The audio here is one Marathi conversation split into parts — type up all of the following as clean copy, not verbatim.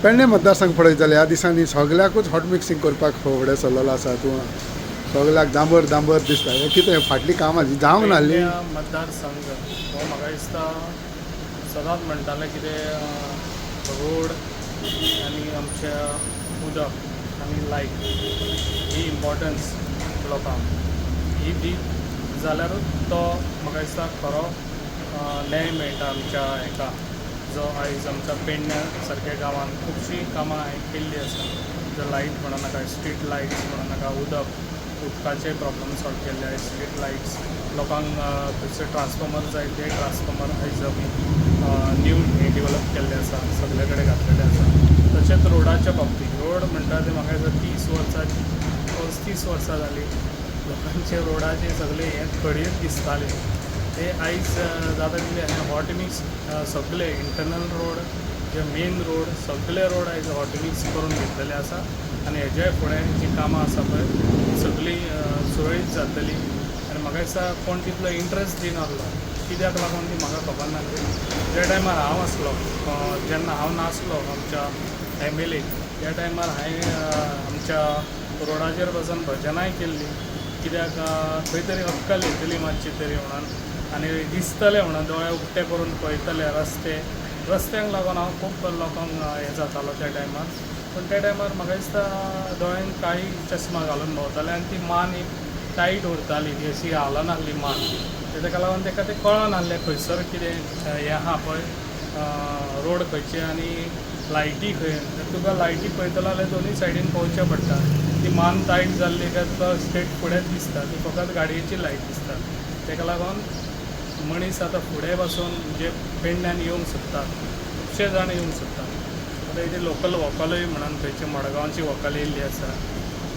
पेडणे मतदारसंघ पळयत जाल्यार ह्या दिसांनी सगळ्याकूच हॉट मिक्सिंग करपाक फुडें सरलेलो आसा. तूं सगळ्याक दांबर दांबर दिसता. हें कितें फाटलीं कामां जावंक नासलीं? पेडण्या मतदारसंघ हो म्हाका दिसता सदांच म्हणटाले कितें रोड आनी आमच्या उदक आनी लायट ही इम्पॉर्टन्स लोकांक ही दीत जाल्यारूच तो म्हाका दिसता खरो न्याय मेळटा आमच्या हेका जो आयज आमच्या पेडण्या सारक्या गांवांत खुबशीं कामां हांवें केल्लीं आसा. जो लायट म्हणूं नाका, स्ट्रीट लायट्स म्हणूं नाका, उदकाचे प्रॉब्लम सॉल्व केल्ले आहाय. स्ट्रीट लायट्स लोकांक थंयसर ट्रान्सफॉर्मर जाय ते ट्रान्सफॉर्मर आयज आमी न्यू डेवलप केल्ले आसा, सगळे कडेन घातलेले आसा. तशेंच रोडाच्या बाबतींत रोड म्हणटा ते म्हाका दिसता 30 वर्सां जालीं लोकांचे रोडाचे सगळे हे खडीर दिसताले ते आयज जाता तितले हॉट मिक्स सगळे इंटरनल रोड जे मेन रोड सगळे रोड आयज हॉट मिक्स करून घेतलेले आसा. आनी हेजे फुडें जी कामां आसा पळय सगळीं सुरळीत जातली. आनी म्हाका दिसता कोण तितलो इंट्रस्ट दिनासलो कित्याक लागून ती म्हाका खबर ना. ज्या टायमार हांव आसलो जेन्ना हांव नासलो आमच्या एमएलए त्या टायमार हांवें आमच्या रोडाचेर बसून भजनाय केल्लीं कित्याक खंय तरी अक्कल येतली मातशी तरी म्हणून आनी दिसतलें म्हणून दोळे उक्ते करून पळयतले रस्त्यांक लागून हांव खूब लोकांक हें जातालो त्या टायमार. पूण त्या टायमार म्हाका दिसता दोळ्यांक काळी चश्मा घालून भोंवताले आनी ती मान एक टायट उरताली ती अशी हालनासली मान. तेका लागून तेका तें कळनासलें खंयसर कितें हें आहा पळय रोड खंयचे आनी लायटी खंय. तुका लायटी पळयतलो जाल्यार दोनूय सायडीन पळोवचें पडटा. ती मान टायट जाल्ली काय तुका स्ट्रेट फुडेंच दिसता, ती फकत गाडयेची लायट दिसता. तेका लागून मनीस आतां फुडें बसून जे पेडण्यान येवंक सोदतात खुबशे जाण येवंक सोदतात. आतां इथे लोकल वॉकलूय म्हणून थंयची मडगांवची वॉकल येयल्ली आसा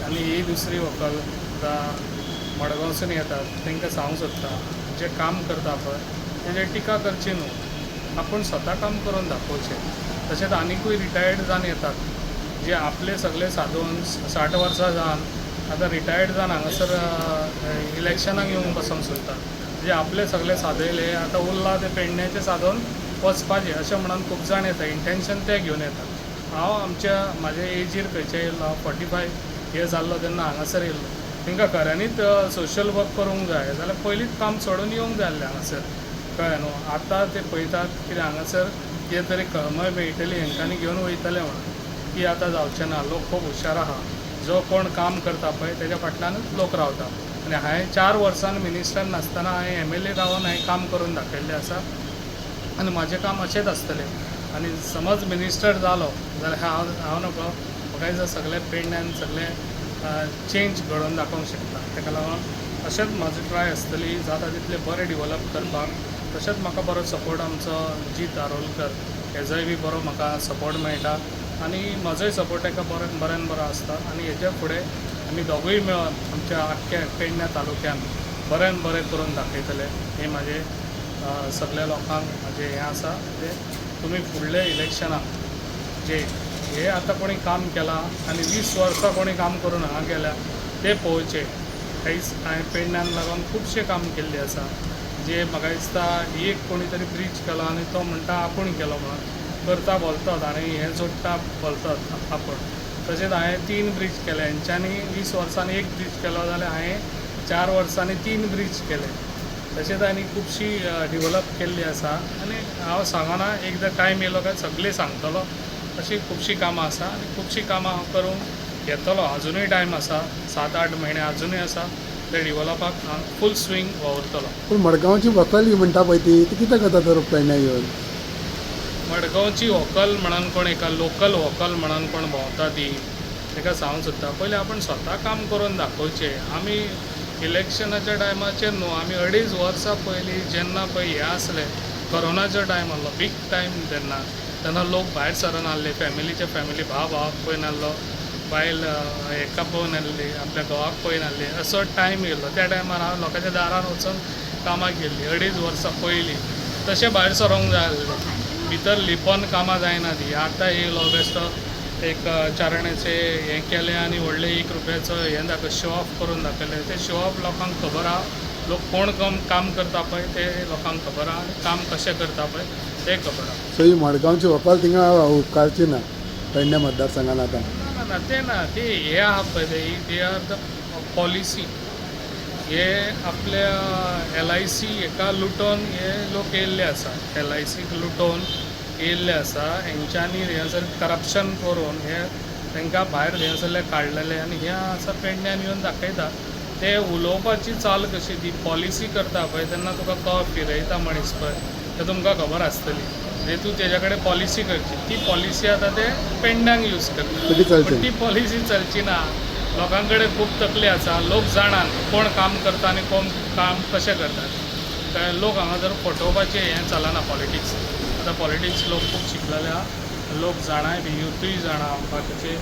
आनी ही दुसरी वॉकल मडगांवसून येतात. तांकां सांगूंक सोदता जे काम करता पळय तेजेर टिका करची न्हू, आपूण स्वता काम करून दाखोवचें. तशेंच आनिकूय रिटायर्ड जावन येतात जे आपले सगळे साधून 60 वर्सां जावन आतां रिटायर्ड जावन हांगासर इलेक्शनाक येवंक बसूंक सोदतात. जे आपले सगळे सादयले आतां उरला ते पेडण्याचे साधून वचपाचें अशें म्हणून खूब जाण येता. इंटेंशन ते घेवन येतात. हांव म्हाज्या एजीर खंयचे येयलो, हांव 45 इयर्स जाल्लो तेन्ना हांगासर येयल्लो. तांकां खऱ्यांनीच सोशल वर्क करूंक जाय जाल्यार पयलींच काम सोडून येवंक जाय आसलें हांगासर, कळ्ळें न्हू. आतां ते पळयतात कितें हांगासर कितें तरी कळमय मेळटली हेंच्यांनी घेवन वयतले म्हणून की आतां जावचें ना. लोक खूब हुशार आहा. जो कोण काम करता पळय तेज्या फाटल्यानूच लोक रावता. आनी हांवें 4 वर्सान मिनिस्टर नासतना हांवें एमएलए रावन हांवें काम करून दाखयल्लें आसा आनी म्हाजें काम अशेंच आसतलें. आनी समज मिनिस्टर जालो जाल्यार हांव नको म्हाका दिसता सगळे पेडण्यान सगळे चेंज घडोवन दाखोवंक शकता. ताका लागून अशेंच म्हाजी ट्राय आसतली जाता तितलें बरें डिवेलप करपाक. तशेंच म्हाका बरो सपोर्ट आमचो जीत आरोलकर हेजोय बी बरो म्हाका सपोर्ट मेळटा आनी म्हजोय सपोर्ट ताका बऱ्यान बरो आसता. आनी हेच्या फुडें आमी दोगूय मेळोन आमच्या आख्ख्या पेडण्या तालुक्यान बऱ्यान बरें करून दाखयतले. हें म्हाजें सगळ्या लोकांक म्हाजें हें आसा ते तुमी फुडले इलेक्शनाक जे हे आतां कोणी काम केलां आनी 20 वर्सां कोणी काम करून हांगा गेल्या ते पळोवचें. हांवें पेडण्यान लागून खुबशें काम केल्लें आसा जे म्हाका दिसता एक कोणी तरी ब्रीज केलो आनी तो म्हणटा आपूण केलो म्हणून करता बोलतात आनी हें जोडटा बोलतात आपूण. तशेंच हांवें 3 ब्रीज केले. हेंच्यांनी 20 वर्सांनी 1 ब्रीज केलो जाल्यार हांवें 4 वर्सांनी 3 ब्रीज केले. तशेंच आनी खुबशी डिवेलप केल्ली आसा आनी हांव सांगना एकदां टायम येयलो काय सगळें सांगतलो. अशी खुबशीं कामां आसा आनी खुबशीं कामां हांव करूंक येतलो. अजुनूय टायम आसा, 7-8 म्हयने अजुनूय आसा. ते डिवेलपाक हांव फूल स्विंग वावरतलो. पूण मडगांवची वॉकल म्हणटा पळय ती कितें करता तर पेडण्या येवन? मडगांवची व्हॉकल म्हणून कोण एका लोकल व्हॉकल म्हणून कोण भोंवता ती ताका सांगूंक सोदता पयलीं आपूण स्वता काम करून दाखोवचें. आमी इलेक्शनाच्या टायमाचेर न्हू आमी 2.5 वर्सां पयलीं जेन्ना पळय हें आसलें कोरोनाचो टायम आहलो बीग टायम तेन्ना लोक भायर सरोन आहले. फॅमिली भावाक पळयन आहलो, बायल हेका पळोवन आहली, आपल्या घोवाक पळयन आहली. असो टायम येयलो. त्या टायमार हांव लोकांच्या दारान वचून कामां केल्लीं 2.5 वर्सां पयलीं. तशें भायर सरोंक जाय आहलें. भितर लिपोन कामां जायना ती. आतां येयलो बेश्टो एक चारण्याचे हें केलें आनी व्हडलें 1 रुपयाचो हें शो ऑफ करून दाखयलें. ते शो ऑफ लोकांक खबर आहा. लोक कोण काम करता पळय ते लोकांक खबर आहा आनी काम कशें करता पळय तें खबर आहा. सो ही मडगांवची वॉकल थिंगा उपकारची ना? पेडणे मतदारसंघात आता ते हे आहा पळय दे आर द पॉलिसी. हे आपल्या LIC हेका लुटोवन हे लोक येयल्ले आसा. LICक लुटोवन येयल्ले आसा. हेंच्यांनी थंयसर करप्शन करून हे तांकां भायर थंयसरले काडलेले आनी हे आसा पेडण्यान येवन दाखयता. ते उलोवपाची चाल कशी ती पॉलिसी करता पळय तेन्ना तुका तो फिरयता मनीस पळय ते तुमकां खबर आसतली. म्हणजे तूं तेज्या कडेन पॉलिसी करची. ती पॉलिसी आतां ते पेडण्यांक यूज करता. पण ती पॉलिसी चलची ना. लोकां कडेन खूब तकली आसा. लोक जाणात कोण काम करता आनी कोण काम कशें करतात. काय लोक हांगा जर फटोवपाचें हें चलना पॉलिटिक्स. आतां पॉलिटिक्स लोक खूब शिकलेले आहा. लोक जाणाय बी युथूय जाणा बाकीचे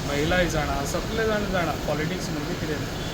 महिलाय जाणा सगळे जाण जाणा पॉलिटिक्स म्हणजे कितें.